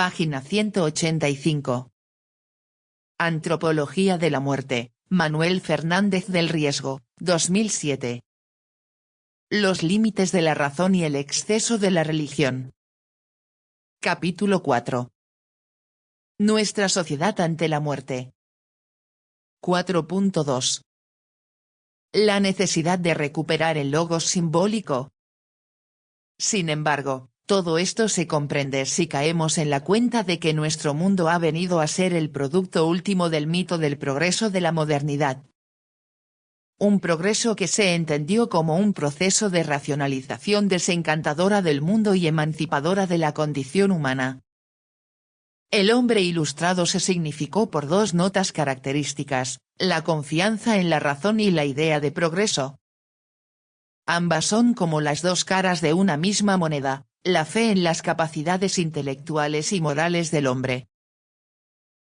Página 185. Antropología de la muerte, Manuel Fernández del Riesgo, 2007. Los límites de la razón y el exceso de la religión. Capítulo 4. Nuestra sociedad ante la muerte. 4.2. La necesidad de recuperar el logos simbólico. Sin embargo, todo esto se comprende si caemos en la cuenta de que nuestro mundo ha venido a ser el producto último del mito del progreso de la modernidad. Un progreso que se entendió como un proceso de racionalización desencantadora del mundo y emancipadora de la condición humana. El hombre ilustrado se significó por dos notas características, la confianza en la razón y la idea de progreso. Ambas son como las dos caras de una misma moneda, la fe en las capacidades intelectuales y morales del hombre.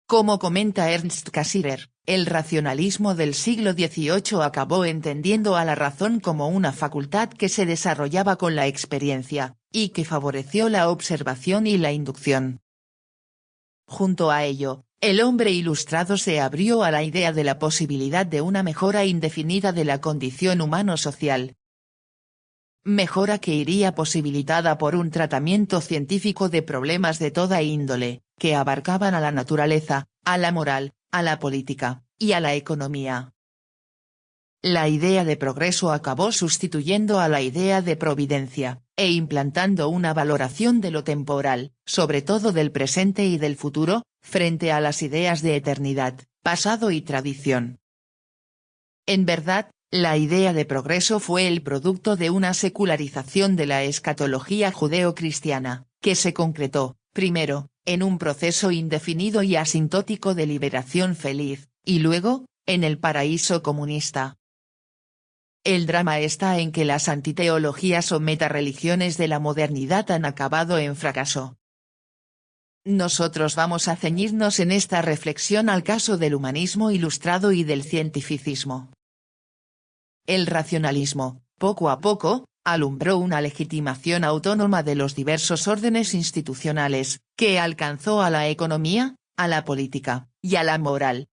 Como comenta Ernst Cassirer, el racionalismo del siglo XVIII acabó entendiendo a la razón como una facultad que se desarrollaba con la experiencia, y que favoreció la observación y la inducción. Junto a ello, el hombre ilustrado se abrió a la idea de la posibilidad de una mejora indefinida de la condición humano-social. Mejora que iría posibilitada por un tratamiento científico de problemas de toda índole, que abarcaban a la naturaleza, a la moral, a la política, y a la economía. La idea de progreso acabó sustituyendo a la idea de providencia, e implantando una valoración de lo temporal, sobre todo del presente y del futuro, frente a las ideas de eternidad, pasado y tradición. En verdad, la idea de progreso fue el producto de una secularización de la escatología judeo-cristiana, que se concretó, primero, en un proceso indefinido y asintótico de liberación feliz, y luego, en el paraíso comunista. El drama está en que las antiteologías o metareligiones de la modernidad han acabado en fracaso. Nosotros vamos a ceñirnos en esta reflexión al caso del humanismo ilustrado y del cientificismo. El racionalismo, poco a poco, alumbró una legitimación autónoma de los diversos órdenes institucionales, que alcanzó a la economía, a la política, y a la moral.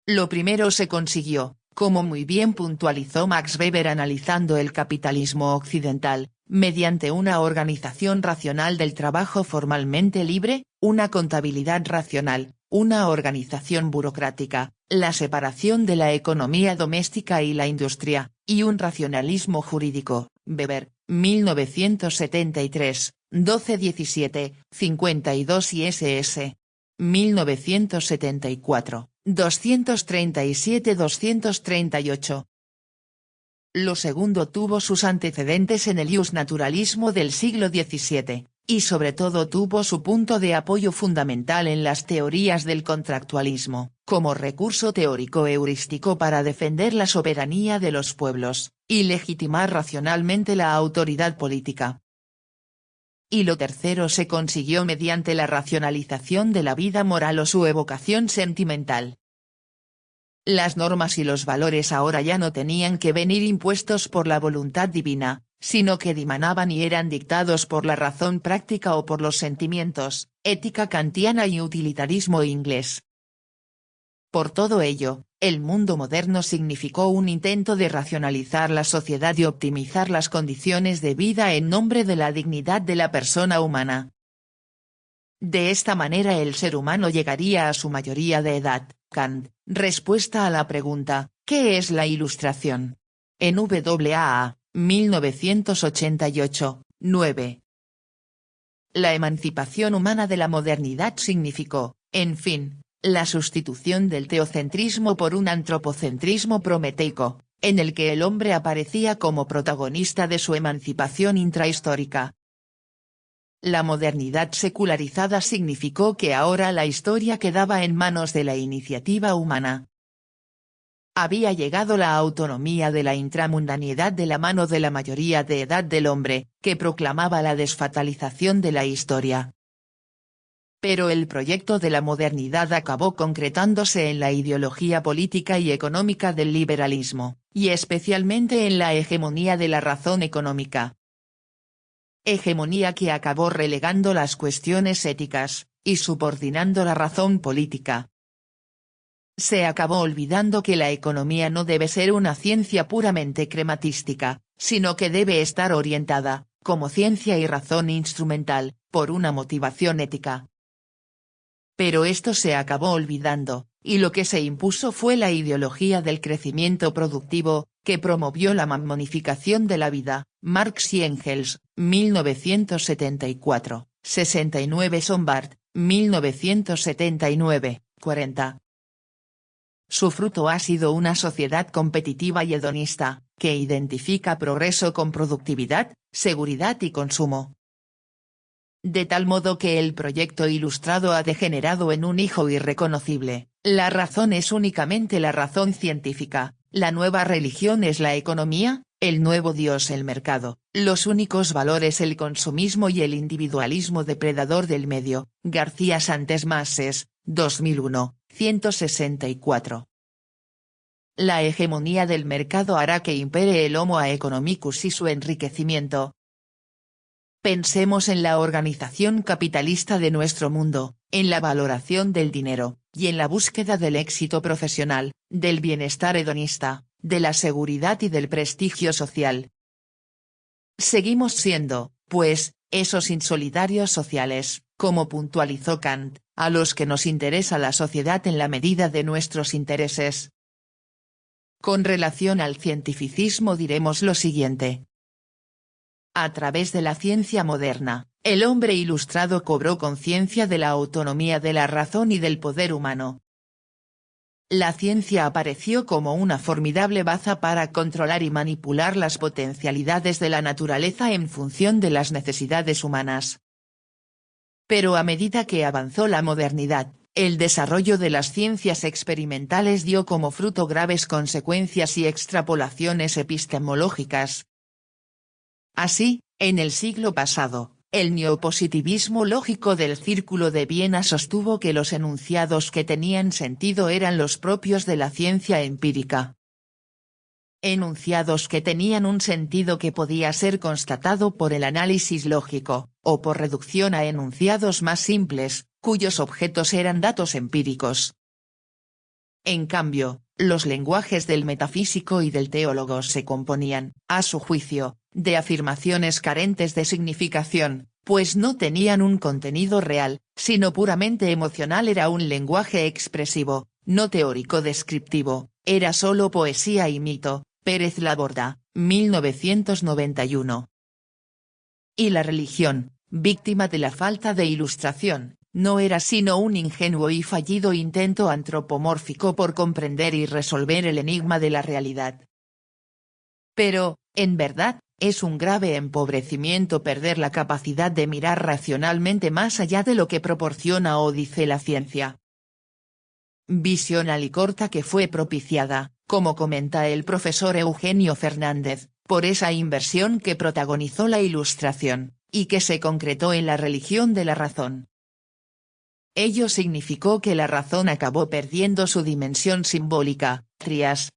Lo primero se consiguió, como muy bien puntualizó Max Weber analizando el capitalismo occidental, mediante una organización racional del trabajo formalmente libre, una contabilidad racional, una organización burocrática, la separación de la economía doméstica y la industria, y un racionalismo jurídico. Weber, 1973, 12-17, 52 y ss. 1974, 237-238. Lo segundo tuvo sus antecedentes en el justnaturalismo del siglo XVII, y sobre todo tuvo su punto de apoyo fundamental en las teorías del contractualismo, como recurso teórico heurístico para defender la soberanía de los pueblos, y legitimar racionalmente la autoridad política. Y lo tercero se consiguió mediante la racionalización de la vida moral o su evocación sentimental. Las normas y los valores ahora ya no tenían que venir impuestos por la voluntad divina, sino que dimanaban y eran dictados por la razón práctica o por los sentimientos, ética kantiana y utilitarismo inglés. Por todo ello, el mundo moderno significó un intento de racionalizar la sociedad y optimizar las condiciones de vida en nombre de la dignidad de la persona humana. De esta manera el ser humano llegaría a su mayoría de edad. Kant, respuesta a la pregunta, ¿qué es la Ilustración? En WAA, 1988, 9. La emancipación humana de la modernidad significó, en fin, la sustitución del teocentrismo por un antropocentrismo prometeico, en el que el hombre aparecía como protagonista de su emancipación intrahistórica. La modernidad secularizada significó que ahora la historia quedaba en manos de la iniciativa humana. Había llegado la autonomía de la intramundanidad de la mano de la mayoría de edad del hombre, que proclamaba la desfatalización de la historia. Pero el proyecto de la modernidad acabó concretándose en la ideología política y económica del liberalismo, y especialmente en la hegemonía de la razón económica. hegemonía que acabó relegando las cuestiones éticas, y subordinando la razón política. Se acabó olvidando que la economía no debe ser una ciencia puramente crematística, sino que debe estar orientada, como ciencia y razón instrumental, por una motivación ética. Pero esto se acabó olvidando, y lo que se impuso fue la ideología del crecimiento productivo, que promovió la mammonificación de la vida. Marx y Engels, 1974, 69. Sombart, 1979, 40. Su fruto ha sido una sociedad competitiva y hedonista, que identifica progreso con productividad, seguridad y consumo. De tal modo que el proyecto ilustrado ha degenerado en un hijo irreconocible. La razón es únicamente la razón científica, la nueva religión es la economía, el nuevo Dios el mercado, los únicos valores el consumismo y el individualismo depredador del medio. García Santes Mases, 2001, 164. La hegemonía del mercado hará que impere el Homo economicus y su enriquecimiento. Pensemos en la organización capitalista de nuestro mundo, en la valoración del dinero, y en la búsqueda del éxito profesional, del bienestar hedonista, de la seguridad y del prestigio social. Seguimos siendo, pues, esos insolidarios sociales, como puntualizó Kant, a los que nos interesa la sociedad en la medida de nuestros intereses. Con relación al cientificismo diremos lo siguiente. A través de la ciencia moderna, el hombre ilustrado cobró conciencia de la autonomía de la razón y del poder humano. La ciencia apareció como una formidable baza para controlar y manipular las potencialidades de la naturaleza en función de las necesidades humanas. Pero a medida que avanzó la modernidad, el desarrollo de las ciencias experimentales dio como fruto graves consecuencias y extrapolaciones epistemológicas. Así, en el siglo pasado, el neopositivismo lógico del Círculo de Viena sostuvo que los enunciados que tenían sentido eran los propios de la ciencia empírica. Enunciados que tenían un sentido que podía ser constatado por el análisis lógico, o por reducción a enunciados más simples, cuyos objetos eran datos empíricos. En cambio, los lenguajes del metafísico y del teólogo se componían, a su juicio, de afirmaciones carentes de significación, pues no tenían un contenido real, sino puramente emocional. Era un lenguaje expresivo, no teórico descriptivo, era solo poesía y mito. Pérez Laborda, 1991. Y la religión, víctima de la falta de ilustración, no era sino un ingenuo y fallido intento antropomórfico por comprender y resolver el enigma de la realidad. Pero, en verdad, es un grave empobrecimiento perder la capacidad de mirar racionalmente más allá de lo que proporciona o dice la ciencia. Visión alicorta que fue propiciada, como comenta el profesor Eugenio Fernández, por esa inversión que protagonizó la Ilustración, y que se concretó en la religión de la razón. Ello significó que la razón acabó perdiendo su dimensión simbólica, trias.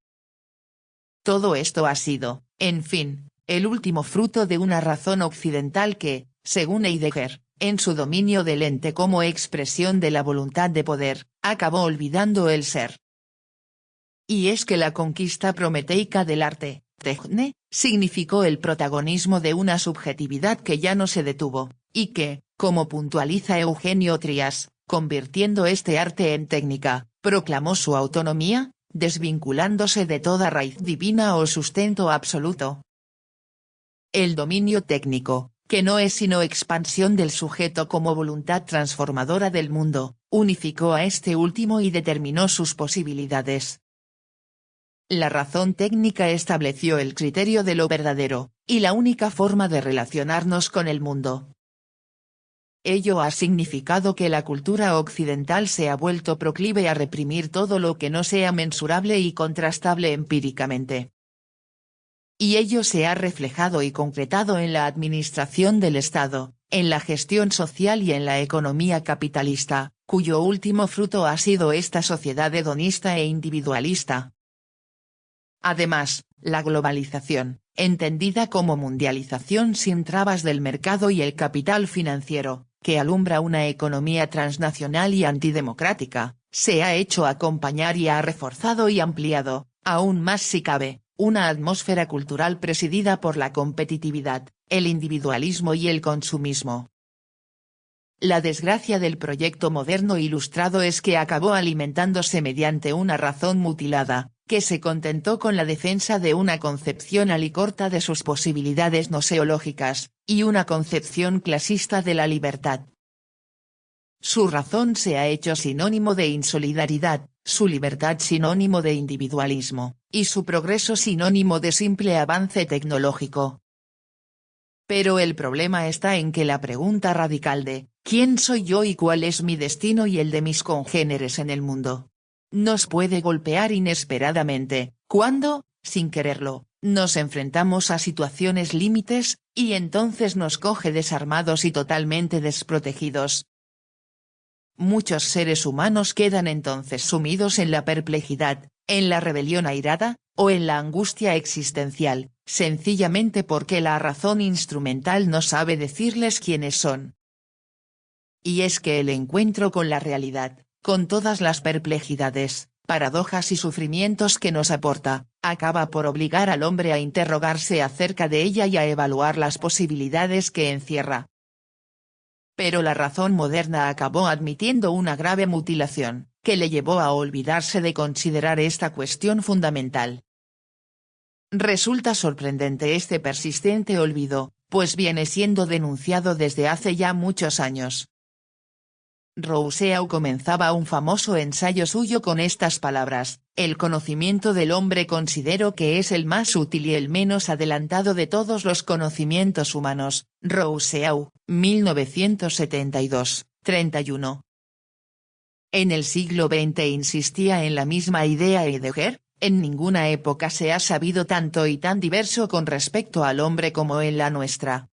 Todo esto ha sido, en fin, el último fruto de una razón occidental que, según Heidegger, en su dominio del ente como expresión de la voluntad de poder, acabó olvidando el ser. Y es que la conquista prometeica del arte, Techne, significó el protagonismo de una subjetividad que ya no se detuvo, y que, como puntualiza Eugenio Trias, convirtiendo este arte en técnica, proclamó su autonomía, desvinculándose de toda raíz divina o sustento absoluto. El dominio técnico, que no es sino expansión del sujeto como voluntad transformadora del mundo, unificó a este último y determinó sus posibilidades. La razón técnica estableció el criterio de lo verdadero, y la única forma de relacionarnos con el mundo. Ello ha significado que la cultura occidental se ha vuelto proclive a reprimir todo lo que no sea mensurable y contrastable empíricamente. Y ello se ha reflejado y concretado en la administración del Estado, en la gestión social y en la economía capitalista, cuyo último fruto ha sido esta sociedad hedonista e individualista. Además, la globalización, entendida como mundialización sin trabas del mercado y el capital financiero, que alumbra una economía transnacional y antidemocrática, se ha hecho acompañar y ha reforzado y ampliado, aún más si cabe, una atmósfera cultural presidida por la competitividad, el individualismo y el consumismo. La desgracia del proyecto moderno ilustrado es que acabó alimentándose mediante una razón mutilada, que se contentó con la defensa de una concepción alicorta de sus posibilidades noseológicas, y una concepción clasista de la libertad. Su razón se ha hecho sinónimo de insolidaridad, su libertad sinónimo de individualismo, y su progreso sinónimo de simple avance tecnológico. Pero el problema está en que la pregunta radical de ¿quién soy yo y cuál es mi destino y el de mis congéneres en el mundo? Nos puede golpear inesperadamente, cuando, sin quererlo, nos enfrentamos a situaciones límites, y entonces nos coge desarmados y totalmente desprotegidos. Muchos seres humanos quedan entonces sumidos en la perplejidad, en la rebelión airada, o en la angustia existencial, sencillamente porque la razón instrumental no sabe decirles quiénes son. Y es que el encuentro con la realidad, con todas las perplejidades, paradojas y sufrimientos que nos aporta, acaba por obligar al hombre a interrogarse acerca de ella y a evaluar las posibilidades que encierra. Pero la razón moderna acabó admitiendo una grave mutilación, que le llevó a olvidarse de considerar esta cuestión fundamental. Resulta sorprendente este persistente olvido, pues viene siendo denunciado desde hace ya muchos años. Rousseau comenzaba un famoso ensayo suyo con estas palabras: el conocimiento del hombre considero que es el más útil y el menos adelantado de todos los conocimientos humanos. Rousseau, 1972, 31. En el siglo XX insistía en la misma idea Heidegger: en ninguna época se ha sabido tanto y tan diverso con respecto al hombre como en la nuestra.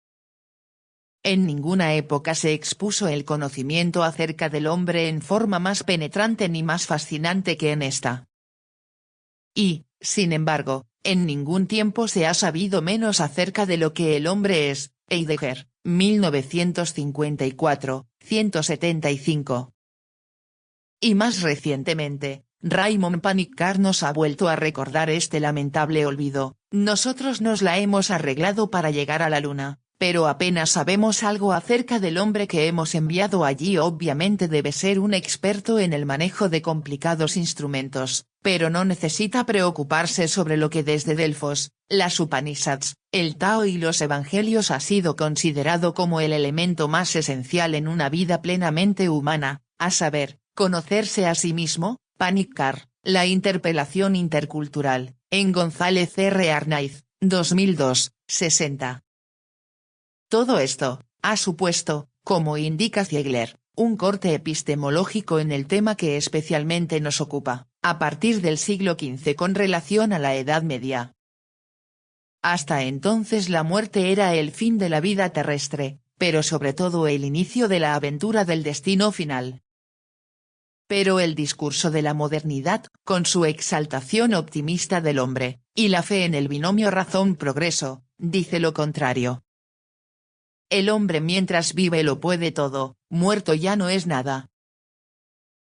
En ninguna época se expuso el conocimiento acerca del hombre en forma más penetrante ni más fascinante que en esta. Y, sin embargo, en ningún tiempo se ha sabido menos acerca de lo que el hombre es. Heidegger, 1954, 175. Y más recientemente, Raymond Panikkar nos ha vuelto a recordar este lamentable olvido: nosotros nos la hemos arreglado para llegar a la luna, pero apenas sabemos algo acerca del hombre que hemos enviado allí. Obviamente debe ser un experto en el manejo de complicados instrumentos, pero no necesita preocuparse sobre lo que desde Delfos, las Upanishads, el Tao y los Evangelios ha sido considerado como el elemento más esencial en una vida plenamente humana, a saber, conocerse a sí mismo. Panikkar, la interpelación intercultural, en González R. Arnaiz, 2002, 60. Todo esto, ha supuesto, como indica Ziegler, un corte epistemológico en el tema que especialmente nos ocupa, a partir del siglo XV con relación a la Edad Media. Hasta entonces la muerte era el fin de la vida terrestre, pero sobre todo el inicio de la aventura del destino final. Pero el discurso de la modernidad, con su exaltación optimista del hombre, y la fe en el binomio razón-progreso, dice lo contrario. El hombre mientras vive lo puede todo, muerto ya no es nada.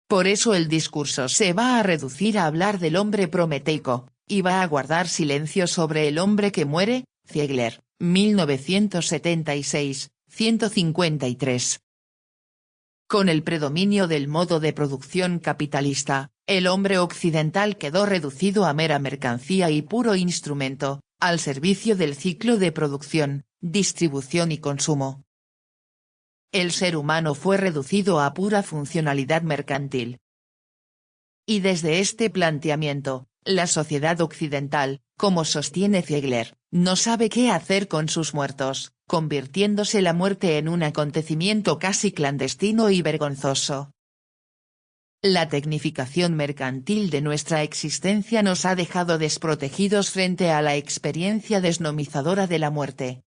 Por eso el discurso se va a reducir a hablar del hombre prometeico, y va a guardar silencio sobre el hombre que muere. Ziegler, 1976, 153. Con el predominio del modo de producción capitalista, el hombre occidental quedó reducido a mera mercancía y puro instrumento, al servicio del ciclo de producción, distribución y consumo. El ser humano fue reducido a pura funcionalidad mercantil. Y desde este planteamiento, la sociedad occidental, como sostiene Ziegler, no sabe qué hacer con sus muertos, convirtiéndose la muerte en un acontecimiento casi clandestino y vergonzoso. La tecnificación mercantil de nuestra existencia nos ha dejado desprotegidos frente a la experiencia desnomizadora de la muerte.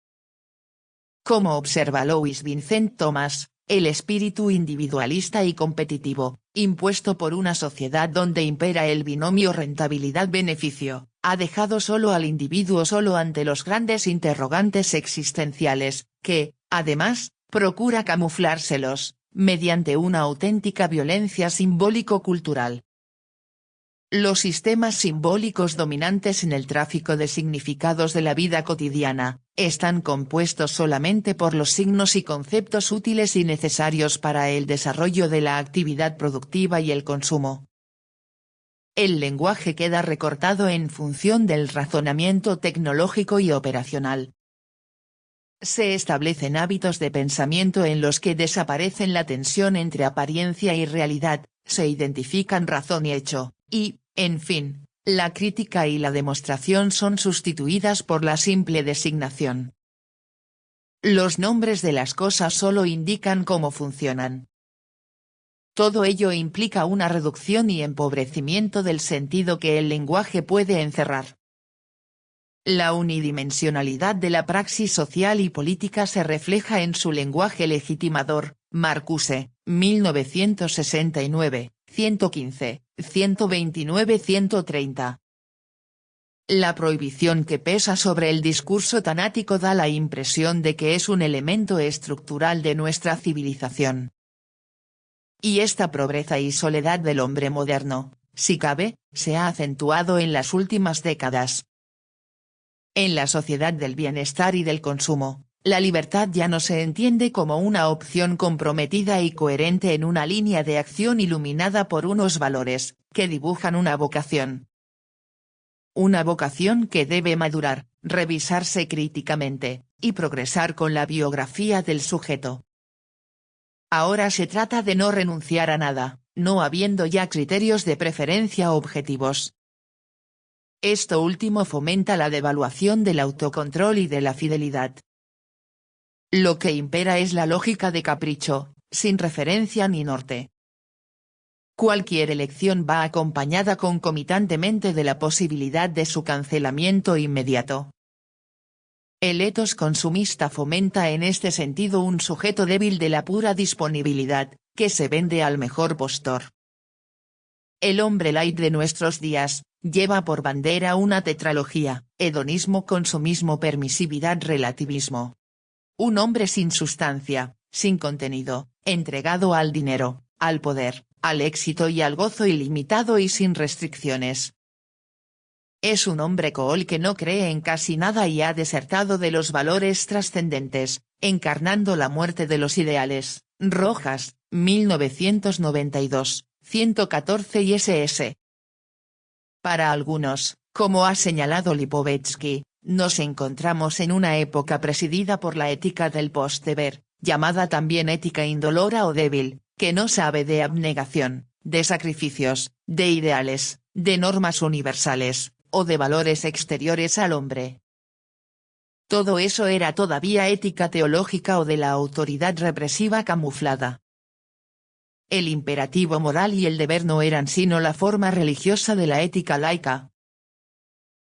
Como observa Louis Vincent Thomas, el espíritu individualista y competitivo, impuesto por una sociedad donde impera el binomio rentabilidad-beneficio, ha dejado solo al individuo solo ante los grandes interrogantes existenciales, que, además, procura camuflárselos, mediante una auténtica violencia simbólico-cultural. Los sistemas simbólicos dominantes en el tráfico de significados de la vida cotidiana, están compuestos solamente por los signos y conceptos útiles y necesarios para el desarrollo de la actividad productiva y el consumo. El lenguaje queda recortado en función del razonamiento tecnológico y operacional. Se establecen hábitos de pensamiento en los que desaparecen la tensión entre apariencia y realidad, se identifican razón y hecho, y, en fin, la crítica y la demostración son sustituidas por la simple designación. Los nombres de las cosas solo indican cómo funcionan. Todo ello implica una reducción y empobrecimiento del sentido que el lenguaje puede encerrar. La unidimensionalidad de la praxis social y política se refleja en su lenguaje legitimador. Marcuse, 1969, 115, 129, 130. La prohibición que pesa sobre el discurso tanático da la impresión de que es un elemento estructural de nuestra civilización. Y esta pobreza y soledad del hombre moderno, si cabe, se ha acentuado en las últimas décadas. En la sociedad del bienestar y del consumo, la libertad ya no se entiende como una opción comprometida y coherente en una línea de acción iluminada por unos valores, que dibujan una vocación. Una vocación que debe madurar, revisarse críticamente, y progresar con la biografía del sujeto. Ahora se trata de no renunciar a nada, no habiendo ya criterios de preferencia objetivos. Esto último fomenta la devaluación del autocontrol y de la fidelidad. Lo que impera es la lógica de capricho, sin referencia ni norte. Cualquier elección va acompañada concomitantemente de la posibilidad de su cancelamiento inmediato. El etos consumista fomenta en este sentido un sujeto débil de la pura disponibilidad, que se vende al mejor postor. El hombre light de nuestros días, lleva por bandera una tetralogía: hedonismo, consumismo, permisividad, relativismo. Un hombre sin sustancia, sin contenido, entregado al dinero, al poder, al éxito y al gozo ilimitado y sin restricciones. Es un hombre cool que no cree en casi nada y ha desertado de los valores trascendentes, encarnando la muerte de los ideales. Rojas, 1992, 114 y ss. Para algunos, como ha señalado Lipovetsky, nos encontramos en una época presidida por la ética del post-deber, llamada también ética indolora o débil, que no sabe de abnegación, de sacrificios, de ideales, de normas universales, o de valores exteriores al hombre. Todo eso era todavía ética teológica o de la autoridad represiva camuflada. El imperativo moral y el deber no eran sino la forma religiosa de la ética laica.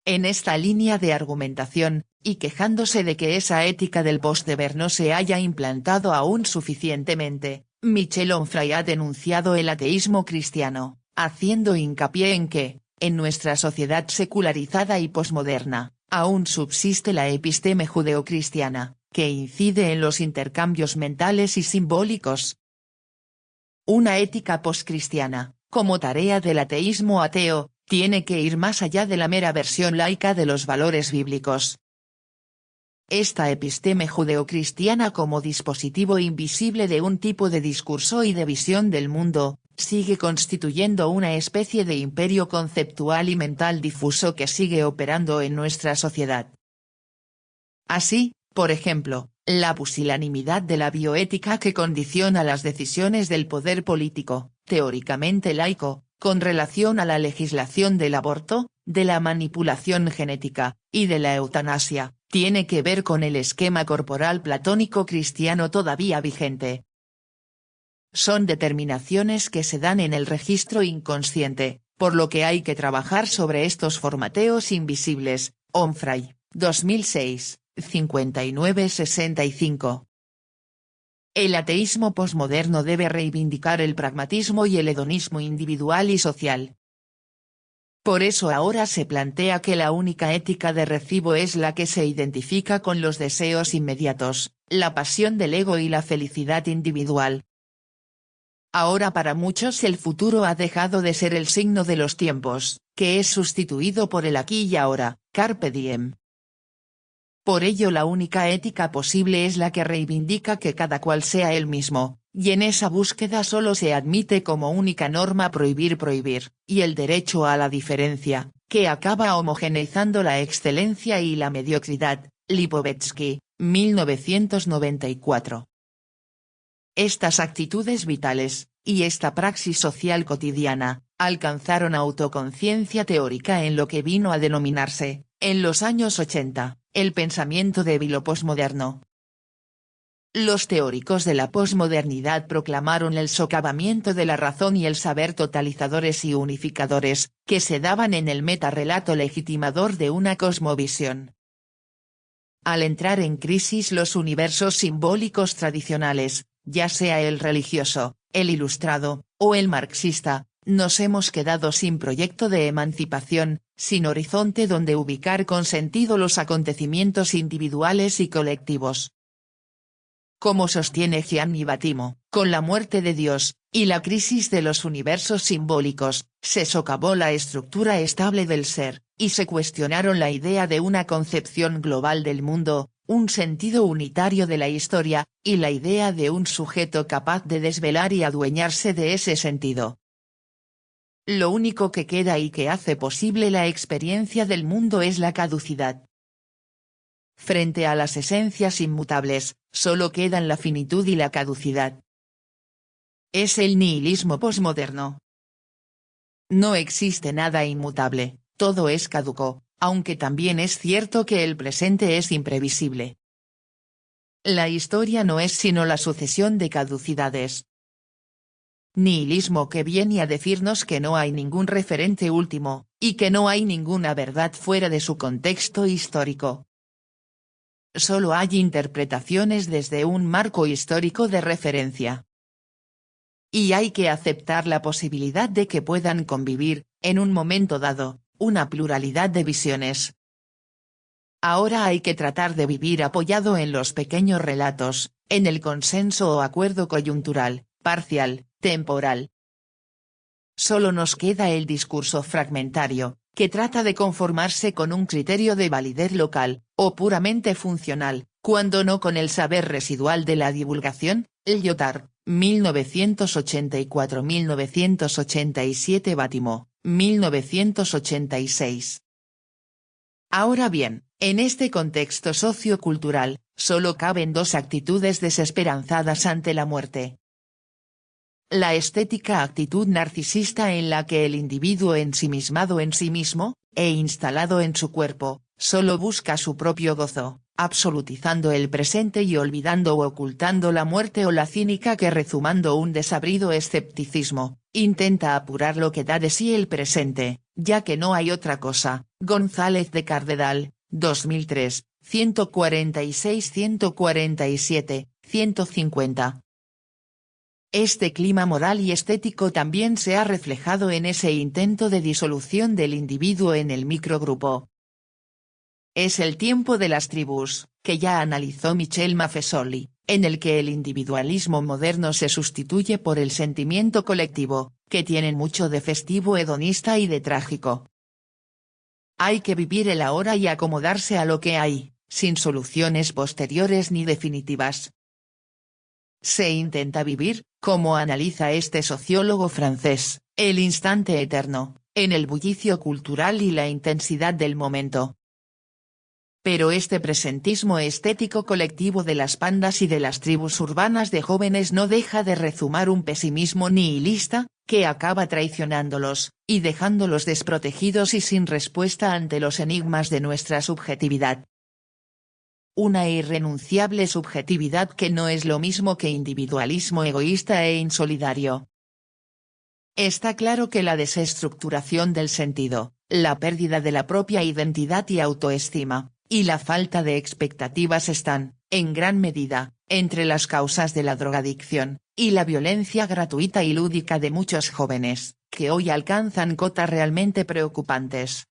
En esta línea de argumentación, y quejándose de que esa ética del post-deber no se haya implantado aún suficientemente, Michel Onfray ha denunciado el ateísmo cristiano, haciendo hincapié en que, en nuestra sociedad secularizada y posmoderna, aún subsiste la episteme judeocristiana, que incide en los intercambios mentales y simbólicos. Una ética poscristiana, como tarea del ateísmo ateo, tiene que ir más allá de la mera versión laica de los valores bíblicos. Esta episteme judeocristiana como dispositivo invisible de un tipo de discurso y de visión del mundo, sigue constituyendo una especie de imperio conceptual y mental difuso que sigue operando en nuestra sociedad. Así, por ejemplo, la pusilanimidad de la bioética que condiciona las decisiones del poder político, teóricamente laico, con relación a la legislación del aborto, de la manipulación genética, y de la eutanasia, tiene que ver con el esquema corporal platónico cristiano todavía vigente. Son determinaciones que se dan en el registro inconsciente, por lo que hay que trabajar sobre estos formateos invisibles. Onfray, 2006, 59-65. El ateísmo posmoderno debe reivindicar el pragmatismo y el hedonismo individual y social. Por eso ahora se plantea que la única ética de recibo es la que se identifica con los deseos inmediatos, la pasión del ego y la felicidad individual. Ahora para muchos el futuro ha dejado de ser el signo de los tiempos, que es sustituido por el aquí y ahora, carpe diem. Por ello la única ética posible es la que reivindica que cada cual sea él mismo, y en esa búsqueda solo se admite como única norma prohibir, y el derecho a la diferencia, que acaba homogeneizando la excelencia y la mediocridad. Lipovetsky, 1994. Estas actitudes vitales, y esta praxis social cotidiana, alcanzaron autoconciencia teórica en lo que vino a denominarse, en los años 80, el pensamiento débil o posmoderno. Los teóricos de la posmodernidad proclamaron el socavamiento de la razón y el saber totalizadores y unificadores, que se daban en el metarrelato legitimador de una cosmovisión. Al entrar en crisis los universos simbólicos tradicionales, ya sea el religioso, el ilustrado, o el marxista, nos hemos quedado sin proyecto de emancipación, sin horizonte donde ubicar con sentido los acontecimientos individuales y colectivos. Como sostiene Gianni Battimo, con la muerte de Dios, y la crisis de los universos simbólicos, se socavó la estructura estable del ser, y se cuestionaron la idea de una concepción global del mundo, un sentido unitario de la historia, y la idea de un sujeto capaz de desvelar y adueñarse de ese sentido. Lo único que queda y que hace posible la experiencia del mundo es la caducidad. Frente a las esencias inmutables, solo quedan la finitud y la caducidad. Es el nihilismo posmoderno. No existe nada inmutable, todo es caduco, aunque también es cierto que el presente es imprevisible. La historia no es sino la sucesión de caducidades. Nihilismo que viene a decirnos que no hay ningún referente último, y que no hay ninguna verdad fuera de su contexto histórico. Solo hay interpretaciones desde un marco histórico de referencia. Y hay que aceptar la posibilidad de que puedan convivir, en un momento dado, una pluralidad de visiones. Ahora hay que tratar de vivir apoyado en los pequeños relatos, en el consenso o acuerdo coyuntural, parcial, temporal. Solo nos queda el discurso fragmentario, que trata de conformarse con un criterio de validez local, o puramente funcional, cuando no con el saber residual de la divulgación. Lyotard, 1984-1987. Battimo, 1986. Ahora bien, en este contexto sociocultural, solo caben dos actitudes desesperanzadas ante la muerte. La estética actitud narcisista en la que el individuo ensimismado en sí mismo, e instalado en su cuerpo, solo busca su propio gozo, absolutizando el presente y olvidando o ocultando la muerte, o la cínica que rezumando un desabrido escepticismo, intenta apurar lo que da de sí el presente, ya que no hay otra cosa. González de Cardedal, 2003, 146-147, 150. Este clima moral y estético también se ha reflejado en ese intento de disolución del individuo en el microgrupo. Es el tiempo de las tribus, que ya analizó Michel Maffesoli, en el que el individualismo moderno se sustituye por el sentimiento colectivo, que tienen mucho de festivo hedonista y de trágico. Hay que vivir el ahora y acomodarse a lo que hay, sin soluciones posteriores ni definitivas. Se intenta vivir, como analiza este sociólogo francés, el instante eterno, en el bullicio cultural y la intensidad del momento. Pero este presentismo estético colectivo de las pandas y de las tribus urbanas de jóvenes no deja de rezumar un pesimismo nihilista, que acaba traicionándolos, y dejándolos desprotegidos y sin respuesta ante los enigmas de nuestra subjetividad. Una irrenunciable subjetividad que no es lo mismo que individualismo egoísta e insolidario. Está claro que la desestructuración del sentido, la pérdida de la propia identidad y autoestima, y la falta de expectativas están, en gran medida, entre las causas de la drogadicción y la violencia gratuita y lúdica de muchos jóvenes, que hoy alcanzan cotas realmente preocupantes.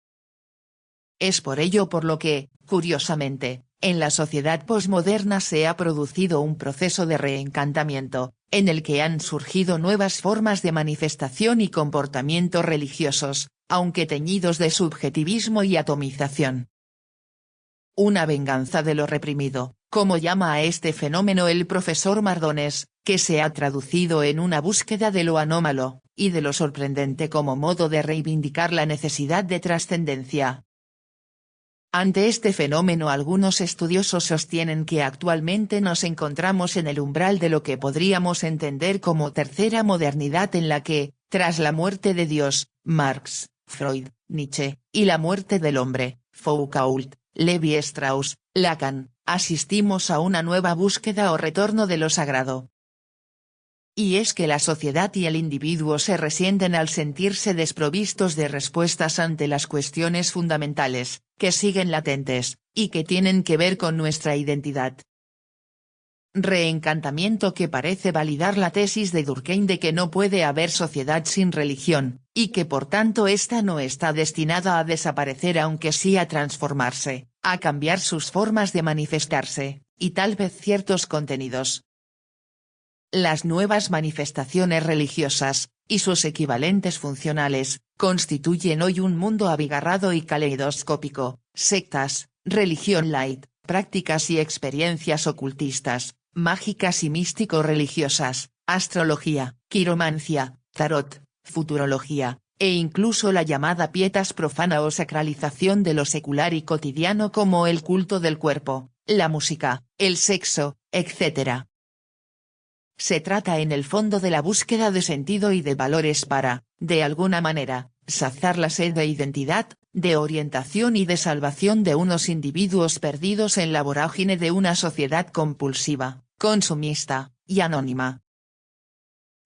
Es por ello por lo que, curiosamente, en la sociedad posmoderna se ha producido un proceso de reencantamiento, en el que han surgido nuevas formas de manifestación y comportamientos religiosos, aunque teñidos de subjetivismo y atomización. Una venganza de lo reprimido, como llama a este fenómeno el profesor Mardones, que se ha traducido en una búsqueda de lo anómalo, y de lo sorprendente como modo de reivindicar la necesidad de trascendencia. Ante este fenómeno algunos estudiosos sostienen que actualmente nos encontramos en el umbral de lo que podríamos entender como tercera modernidad en la que, tras la muerte de Dios, Marx, Freud, Nietzsche, y la muerte del hombre, Foucault, Levi Strauss, Lacan, asistimos a una nueva búsqueda o retorno de lo sagrado. Y es que la sociedad y el individuo se resienten al sentirse desprovistos de respuestas ante las cuestiones fundamentales, que siguen latentes, y que tienen que ver con nuestra identidad. Reencantamiento que parece validar la tesis de Durkheim de que no puede haber sociedad sin religión, y que por tanto ésta no está destinada a desaparecer aunque sí a transformarse, a cambiar sus formas de manifestarse, y tal vez ciertos contenidos. Las nuevas manifestaciones religiosas, y sus equivalentes funcionales, constituyen hoy un mundo abigarrado y caleidoscópico: sectas, religión light, prácticas y experiencias ocultistas, mágicas y místico-religiosas, astrología, quiromancia, tarot, futurología, e incluso la llamada pietas profana o sacralización de lo secular y cotidiano como el culto del cuerpo, la música, el sexo, etc. Se trata en el fondo de la búsqueda de sentido y de valores para, de alguna manera, saciar la sed de identidad, de orientación y de salvación de unos individuos perdidos en la vorágine de una sociedad compulsiva, consumista, y anónima.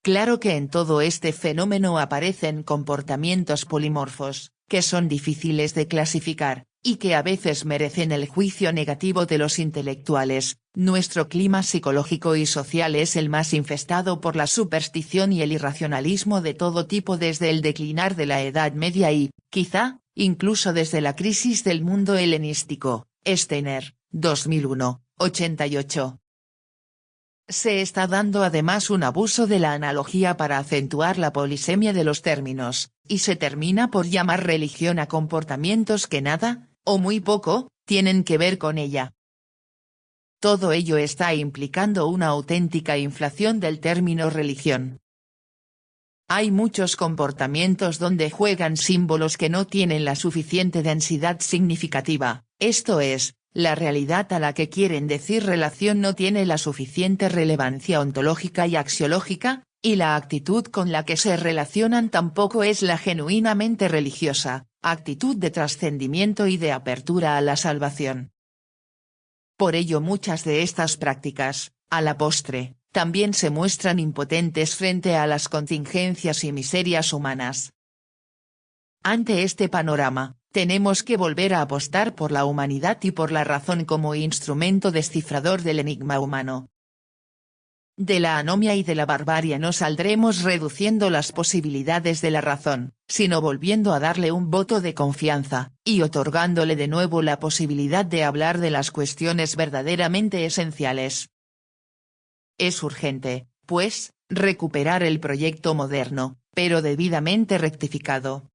Claro que en todo este fenómeno aparecen comportamientos polimorfos, que son difíciles de clasificar, y que a veces merecen el juicio negativo de los intelectuales. Nuestro clima psicológico y social es el más infestado por la superstición y el irracionalismo de todo tipo desde el declinar de la Edad Media y, quizá, incluso desde la crisis del mundo helenístico. Steiner, 2001, 88. Se está dando además un abuso de la analogía para acentuar la polisemia de los términos, y se termina por llamar religión a comportamientos que nada, o muy poco, tienen que ver con ella. Todo ello está implicando una auténtica inflación del término religión. Hay muchos comportamientos donde juegan símbolos que no tienen la suficiente densidad significativa, esto es, la realidad a la que quieren decir relación no tiene la suficiente relevancia ontológica y axiológica, y la actitud con la que se relacionan tampoco es la genuinamente religiosa, actitud de trascendimiento y de apertura a la salvación. Por ello muchas de estas prácticas, a la postre, también se muestran impotentes frente a las contingencias y miserias humanas. Ante este panorama, tenemos que volver a apostar por la humanidad y por la razón como instrumento descifrador del enigma humano. De la anomia y de la barbarie no saldremos reduciendo las posibilidades de la razón, sino volviendo a darle un voto de confianza, y otorgándole de nuevo la posibilidad de hablar de las cuestiones verdaderamente esenciales. Es urgente, pues, recuperar el proyecto moderno, pero debidamente rectificado.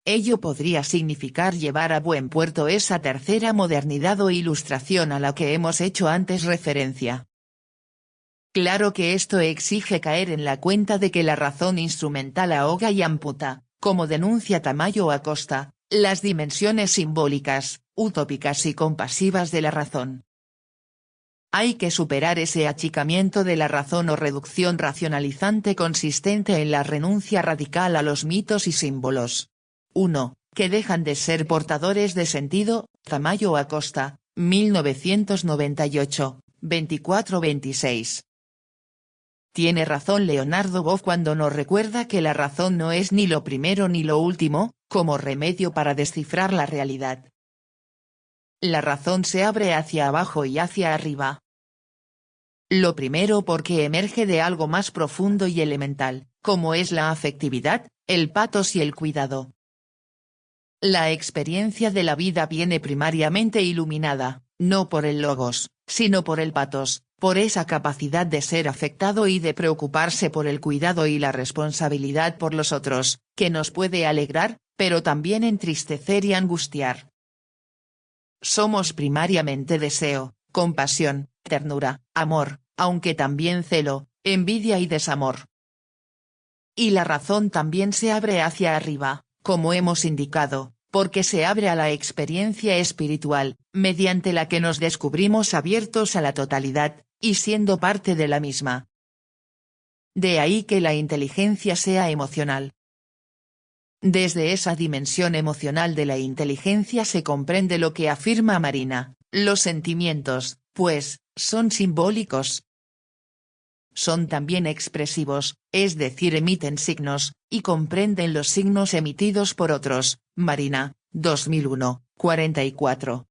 Ello podría significar llevar a buen puerto esa tercera modernidad o ilustración a la que hemos hecho antes referencia. Claro que esto exige caer en la cuenta de que la razón instrumental ahoga y amputa, como denuncia Tamayo Acosta, las dimensiones simbólicas, utópicas y compasivas de la razón. Hay que superar ese achicamiento de la razón o reducción racionalizante consistente en la renuncia radical a los mitos y símbolos. 1. Que dejan de ser portadores de sentido. Tamayo Acosta, 1998, 24-26. Tiene razón Leonardo Boff cuando nos recuerda que la razón no es ni lo primero ni lo último, como remedio para descifrar la realidad. La razón se abre hacia abajo y hacia arriba. Lo primero porque emerge de algo más profundo y elemental, como es la afectividad, el patos y el cuidado. La experiencia de la vida viene primariamente iluminada, no por el logos, sino por el patos, por esa capacidad de ser afectado y de preocuparse por el cuidado y la responsabilidad por los otros, que nos puede alegrar, pero también entristecer y angustiar. Somos primariamente deseo, compasión, ternura, amor, aunque también celo, envidia y desamor. Y la razón también se abre hacia arriba, como hemos indicado, porque se abre a la experiencia espiritual, mediante la que nos descubrimos abiertos a la totalidad, y siendo parte de la misma. De ahí que la inteligencia sea emocional. Desde esa dimensión emocional de la inteligencia se comprende lo que afirma Marina, los sentimientos, pues, son simbólicos. Son también expresivos, es decir emiten signos, y comprenden los signos emitidos por otros, Marina, 2001, 44.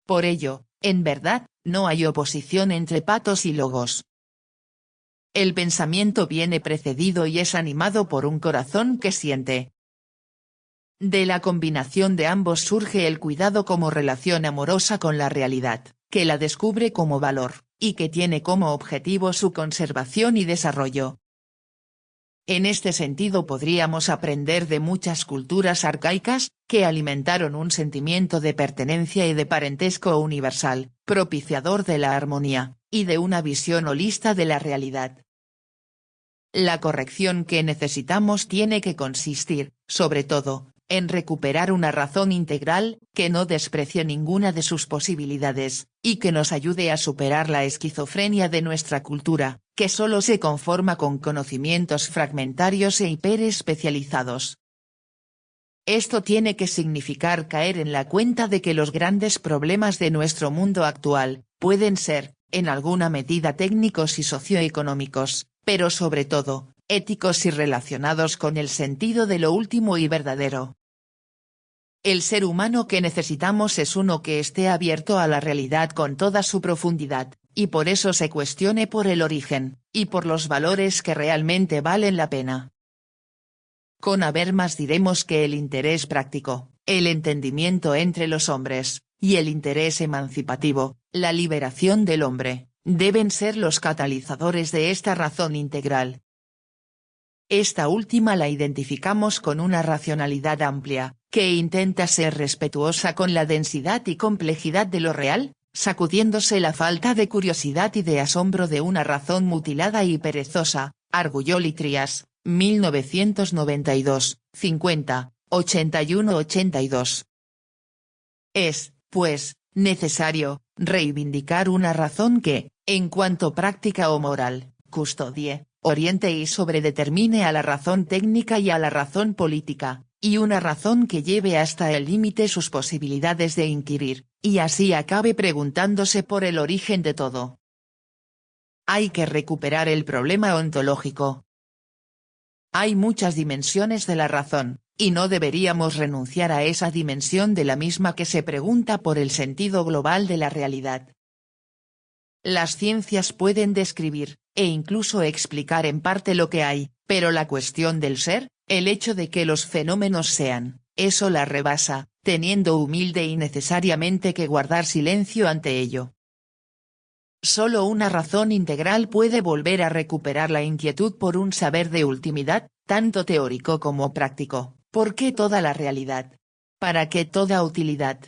Por ello, en verdad, no hay oposición entre patos y logos. El pensamiento viene precedido y es animado por un corazón que siente. De la combinación de ambos surge el cuidado como relación amorosa con la realidad, que la descubre como valor, y que tiene como objetivo su conservación y desarrollo. En este sentido podríamos aprender de muchas culturas arcaicas, que alimentaron un sentimiento de pertenencia y de parentesco universal, propiciador de la armonía, y de una visión holista de la realidad. La corrección que necesitamos tiene que consistir, sobre todo, en recuperar una razón integral, que no desprecie ninguna de sus posibilidades, y que nos ayude a superar la esquizofrenia de nuestra cultura, que solo se conforma con conocimientos fragmentarios e hiperespecializados. Esto tiene que significar caer en la cuenta de que los grandes problemas de nuestro mundo actual, pueden ser, en alguna medida técnicos y socioeconómicos, pero sobre todo, éticos y relacionados con el sentido de lo último y verdadero. El ser humano que necesitamos es uno que esté abierto a la realidad con toda su profundidad, y por eso se cuestione por el origen, y por los valores que realmente valen la pena. Con Habermas diremos que el interés práctico, el entendimiento entre los hombres, y el interés emancipativo, la liberación del hombre, deben ser los catalizadores de esta razón integral. Esta última la identificamos con una racionalidad amplia, que intenta ser respetuosa con la densidad y complejidad de lo real, sacudiéndose la falta de curiosidad y de asombro de una razón mutilada y perezosa, Argullol y Trías, 1992, 50, 81-82. Es, pues, necesario, reivindicar una razón que, en cuanto práctica o moral, custodie, oriente y sobredetermine a la razón técnica y a la razón política, y una razón que lleve hasta el límite sus posibilidades de inquirir, y así acabe preguntándose por el origen de todo. Hay que recuperar el problema ontológico. Hay muchas dimensiones de la razón, y no deberíamos renunciar a esa dimensión de la misma que se pregunta por el sentido global de la realidad. Las ciencias pueden describir, e incluso explicar en parte lo que hay, pero la cuestión del ser, el hecho de que los fenómenos sean, eso la rebasa, teniendo humilde y necesariamente que guardar silencio ante ello. Solo una razón integral puede volver a recuperar la inquietud por un saber de ultimidad, tanto teórico como práctico. ¿Por qué toda la realidad? ¿Para qué toda utilidad?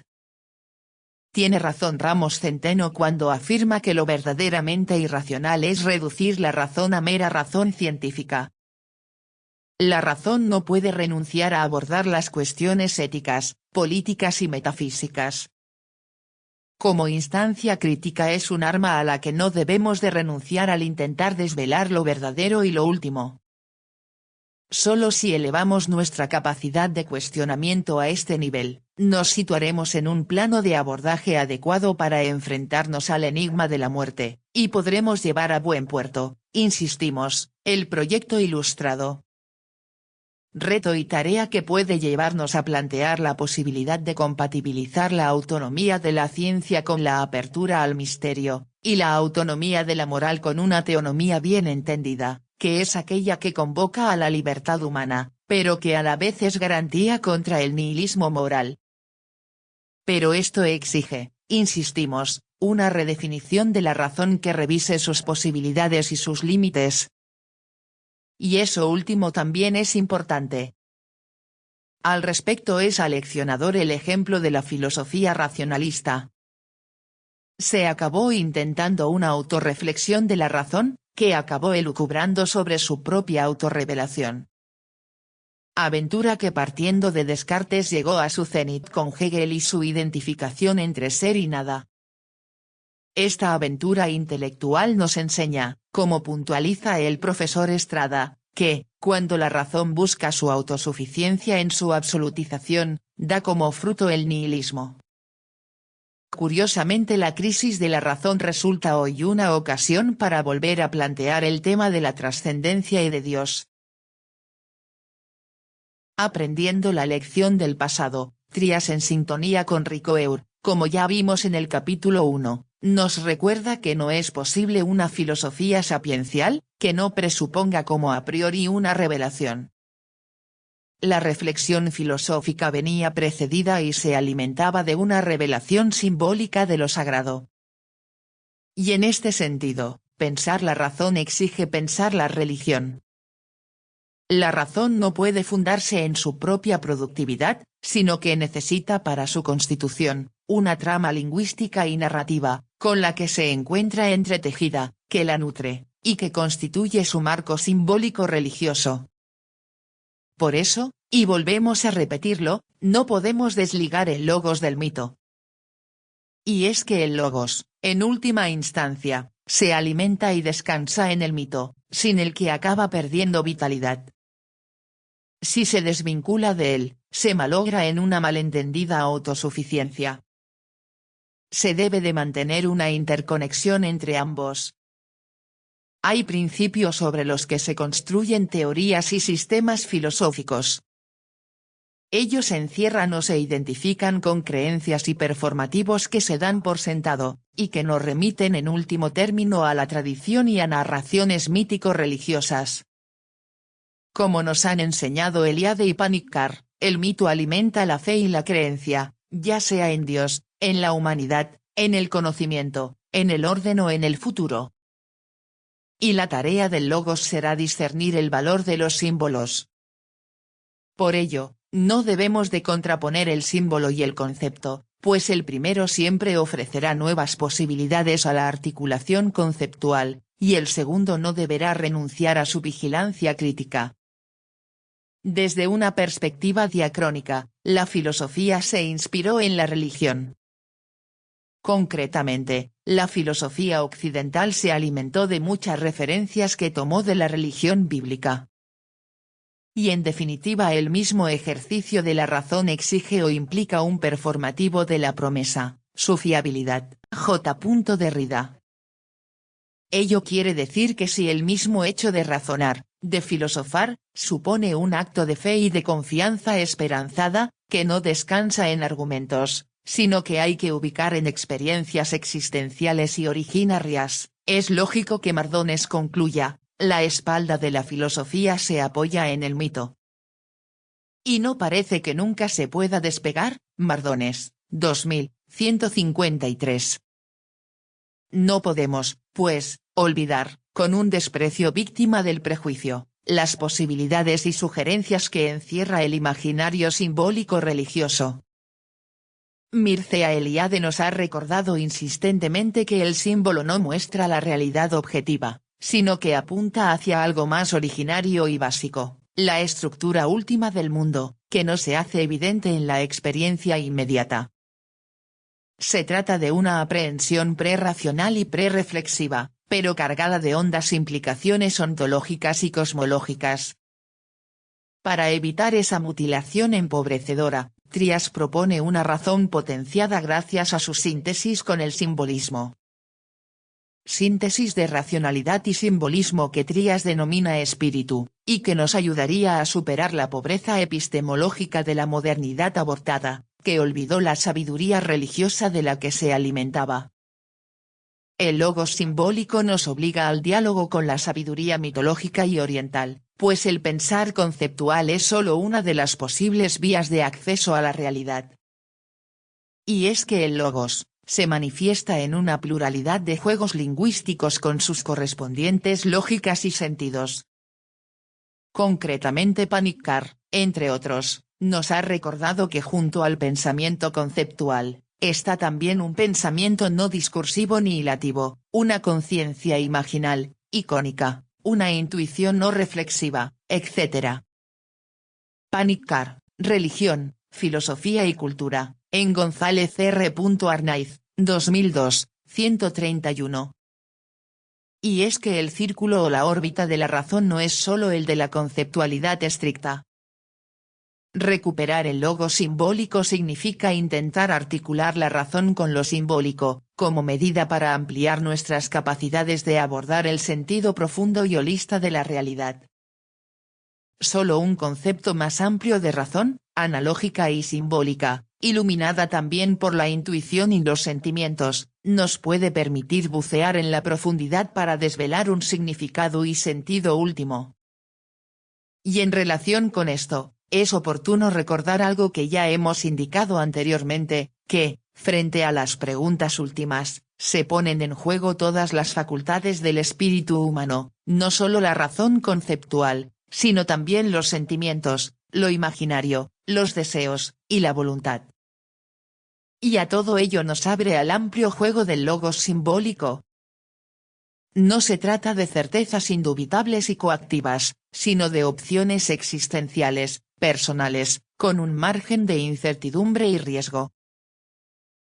Tiene razón Ramos Centeno cuando afirma que lo verdaderamente irracional es reducir la razón a mera razón científica. La razón no puede renunciar a abordar las cuestiones éticas, políticas y metafísicas. Como instancia crítica es un arma a la que no debemos de renunciar al intentar desvelar lo verdadero y lo último. Solo si elevamos nuestra capacidad de cuestionamiento a este nivel, nos situaremos en un plano de abordaje adecuado para enfrentarnos al enigma de la muerte, y podremos llevar a buen puerto, insistimos, el proyecto ilustrado. reto y tarea que puede llevarnos a plantear la posibilidad de compatibilizar la autonomía de la ciencia con la apertura al misterio, y la autonomía de la moral con una teonomía bien entendida, que es aquella que convoca a la libertad humana, pero que a la vez es garantía contra el nihilismo moral. Pero esto exige, insistimos, una redefinición de la razón que revise sus posibilidades y sus límites. Y eso último también es importante. Al respecto es aleccionador el ejemplo de la filosofía racionalista. Se acabó intentando una autorreflexión de la razón, que acabó elucubrando sobre su propia autorrevelación. Aventura que partiendo de Descartes llegó a su cenit con Hegel y su identificación entre ser y nada. Esta aventura intelectual nos enseña, como puntualiza el profesor Estrada, que, cuando la razón busca su autosuficiencia en su absolutización, da como fruto el nihilismo. Curiosamente, la crisis de la razón resulta hoy una ocasión para volver a plantear el tema de la trascendencia y de Dios. Aprendiendo la lección del pasado, Trías en sintonía con Ricoeur, como ya vimos en el capítulo 1, nos recuerda que no es posible una filosofía sapiencial, que no presuponga como a priori una revelación. La reflexión filosófica venía precedida y se alimentaba de una revelación simbólica de lo sagrado. Y en este sentido, pensar la razón exige pensar la religión. La razón no puede fundarse en su propia productividad, sino que necesita para su constitución, una trama lingüística y narrativa, con la que se encuentra entretejida, que la nutre, y que constituye su marco simbólico religioso. Por eso, y volvemos a repetirlo, no podemos desligar el logos del mito. Y es que el logos, en última instancia, se alimenta y descansa en el mito, sin el que acaba perdiendo vitalidad. Si se desvincula de él, se malogra en una malentendida autosuficiencia. Se debe de mantener una interconexión entre ambos. Hay principios sobre los que se construyen teorías y sistemas filosóficos. Ellos encierran o se identifican con creencias y performativos que se dan por sentado, y que nos remiten en último término a la tradición y a narraciones mítico-religiosas. Como nos han enseñado Eliade y Panikkar, el mito alimenta la fe y la creencia, ya sea en Dios, en la humanidad, en el conocimiento, en el orden o en el futuro. Y la tarea del logos será discernir el valor de los símbolos. Por ello, no debemos de contraponer el símbolo y el concepto, pues el primero siempre ofrecerá nuevas posibilidades a la articulación conceptual, y el segundo no deberá renunciar a su vigilancia crítica. Desde una perspectiva diacrónica, la filosofía se inspiró en la religión. Concretamente, la filosofía occidental se alimentó de muchas referencias que tomó de la religión bíblica. Y en definitiva el mismo ejercicio de la razón exige o implica un performativo de la promesa, su fiabilidad. J. Derrida. Ello quiere decir que si el mismo hecho de razonar, de filosofar, supone un acto de fe y de confianza esperanzada, que no descansa en argumentos, sino que hay que ubicar en experiencias existenciales y originarias, es lógico que Mardones concluya, la espalda de la filosofía se apoya en el mito. Y no parece que nunca se pueda despegar, Mardones, 2153. No podemos, pues, olvidar, con un desprecio víctima del prejuicio, las posibilidades y sugerencias que encierra el imaginario simbólico religioso. Mircea Eliade nos ha recordado insistentemente que el símbolo no muestra la realidad objetiva, sino que apunta hacia algo más originario y básico, la estructura última del mundo, que no se hace evidente en la experiencia inmediata. Se trata de una aprehensión prerracional y prerreflexiva, pero cargada de hondas implicaciones ontológicas y cosmológicas. Para evitar esa mutilación empobrecedora, Trías propone una razón potenciada gracias a su síntesis con el simbolismo. síntesis de racionalidad y simbolismo que Trías denomina espíritu, y que nos ayudaría a superar la pobreza epistemológica de la modernidad abortada, que olvidó la sabiduría religiosa de la que se alimentaba. El logos simbólico nos obliga al diálogo con la sabiduría mitológica y oriental, pues el pensar conceptual es solo una de las posibles vías de acceso a la realidad. Y es que el logos se manifiesta en una pluralidad de juegos lingüísticos con sus correspondientes lógicas y sentidos. Concretamente Panikkar, entre otros, nos ha recordado que junto al pensamiento conceptual, está también un pensamiento no discursivo ni hilativo, una conciencia imaginal, icónica, una intuición no reflexiva, etc. Panikkar, religión, filosofía y cultura, en González R. Arnaiz, 2002, 131. Y es que el círculo o la órbita de la razón no es solo el de la conceptualidad estricta. Recuperar el logo simbólico significa intentar articular la razón con lo simbólico, como medida para ampliar nuestras capacidades de abordar el sentido profundo y holista de la realidad. Solo un concepto más amplio de razón, analógica y simbólica, iluminada también por la intuición y los sentimientos, nos puede permitir bucear en la profundidad para desvelar un significado y sentido último. Y en relación con esto, es oportuno recordar algo que ya hemos indicado anteriormente, que, frente a las preguntas últimas, se ponen en juego todas las facultades del espíritu humano, no solo la razón conceptual, sino también los sentimientos, lo imaginario, los deseos, y la voluntad. Y a todo ello nos abre al amplio juego del logos simbólico. No se trata de certezas indubitables y coactivas, sino de opciones existenciales, personales, con un margen de incertidumbre y riesgo.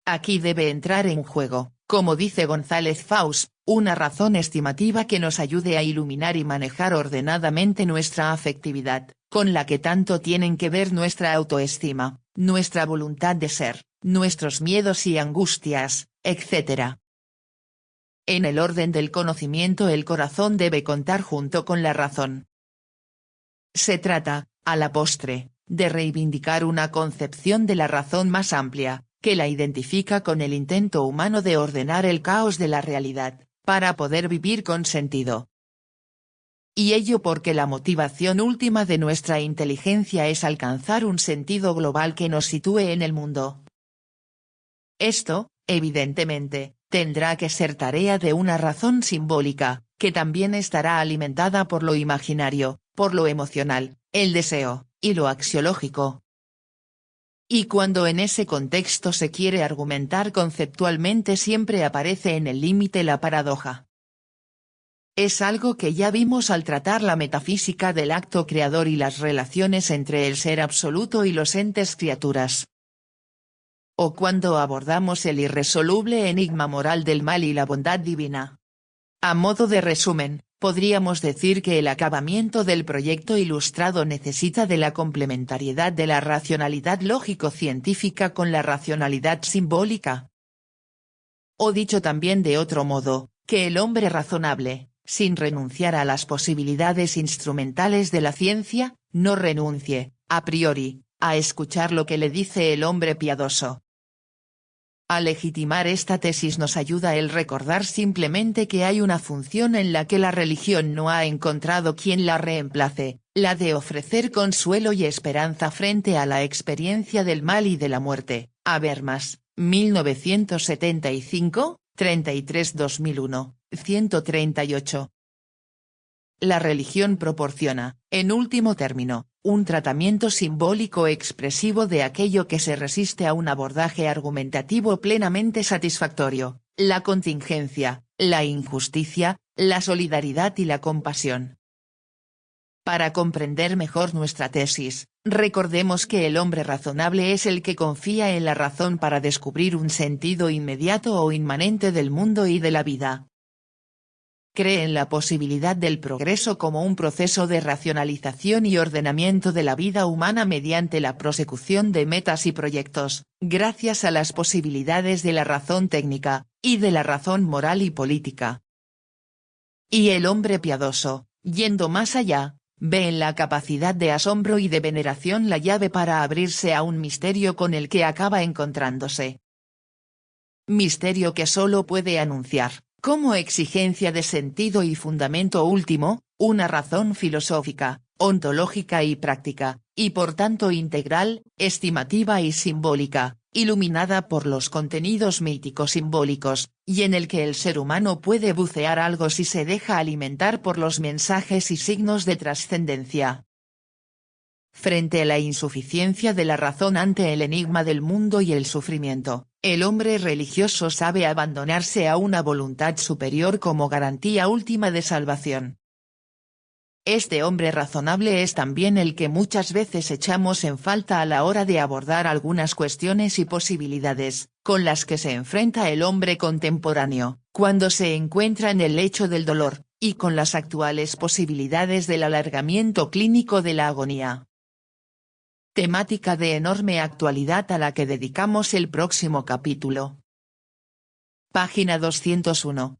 Aquí debe entrar en juego, como dice González Faust, una razón estimativa que nos ayude a iluminar y manejar ordenadamente nuestra afectividad, con la que tanto tienen que ver nuestra autoestima, nuestra voluntad de ser, nuestros miedos y angustias, etc. En el orden del conocimiento el corazón debe contar junto con la razón. Se trata, a la postre, de reivindicar una concepción de la razón más amplia, que la identifica con el intento humano de ordenar el caos de la realidad, para poder vivir con sentido. Y ello porque la motivación última de nuestra inteligencia es alcanzar un sentido global que nos sitúe en el mundo. Esto, evidentemente, tendrá que ser tarea de una razón simbólica, que también estará alimentada por lo imaginario, por lo emocional, el deseo, y lo axiológico. Y cuando en ese contexto se quiere argumentar conceptualmente siempre aparece en el límite la paradoja. Es algo que ya vimos al tratar la metafísica del acto creador y las relaciones entre el ser absoluto y los entes criaturas. O cuando abordamos el irresoluble enigma moral del mal y la bondad divina. A modo de resumen, podríamos decir que el acabamiento del proyecto ilustrado necesita de la complementariedad de la racionalidad lógico-científica con la racionalidad simbólica. O dicho también de otro modo, que el hombre razonable, sin renunciar a las posibilidades instrumentales de la ciencia, no renuncie, a priori, a escuchar lo que le dice el hombre piadoso. A legitimar esta tesis nos ayuda el recordar simplemente que hay una función en la que la religión no ha encontrado quien la reemplace, la de ofrecer consuelo y esperanza frente a la experiencia del mal y de la muerte. Habermas, 1975, 33-2001, 138. La religión proporciona, en último término, un tratamiento simbólico expresivo de aquello que se resiste a un abordaje argumentativo plenamente satisfactorio, la contingencia, la injusticia, la solidaridad y la compasión. Para comprender mejor nuestra tesis, recordemos que el hombre razonable es el que confía en la razón para descubrir un sentido inmediato o inmanente del mundo y de la vida. Cree en la posibilidad del progreso como un proceso de racionalización y ordenamiento de la vida humana mediante la prosecución de metas y proyectos, gracias a las posibilidades de la razón técnica, y de la razón moral y política. Y el hombre piadoso, yendo más allá, ve en la capacidad de asombro y de veneración la llave para abrirse a un misterio con el que acaba encontrándose. Misterio que solo puede anunciar, como exigencia de sentido y fundamento último, una razón filosófica, ontológica y práctica, y por tanto integral, estimativa y simbólica, iluminada por los contenidos míticos simbólicos, y en el que el ser humano puede bucear algo si se deja alimentar por los mensajes y signos de trascendencia. Frente a la insuficiencia de la razón ante el enigma del mundo y el sufrimiento, el hombre religioso sabe abandonarse a una voluntad superior como garantía última de salvación. Este hombre razonable es también el que muchas veces echamos en falta a la hora de abordar algunas cuestiones y posibilidades, con las que se enfrenta el hombre contemporáneo, cuando se encuentra en el lecho del dolor, y con las actuales posibilidades del alargamiento clínico de la agonía. Temática de enorme actualidad a la que dedicamos el próximo capítulo. Página 201.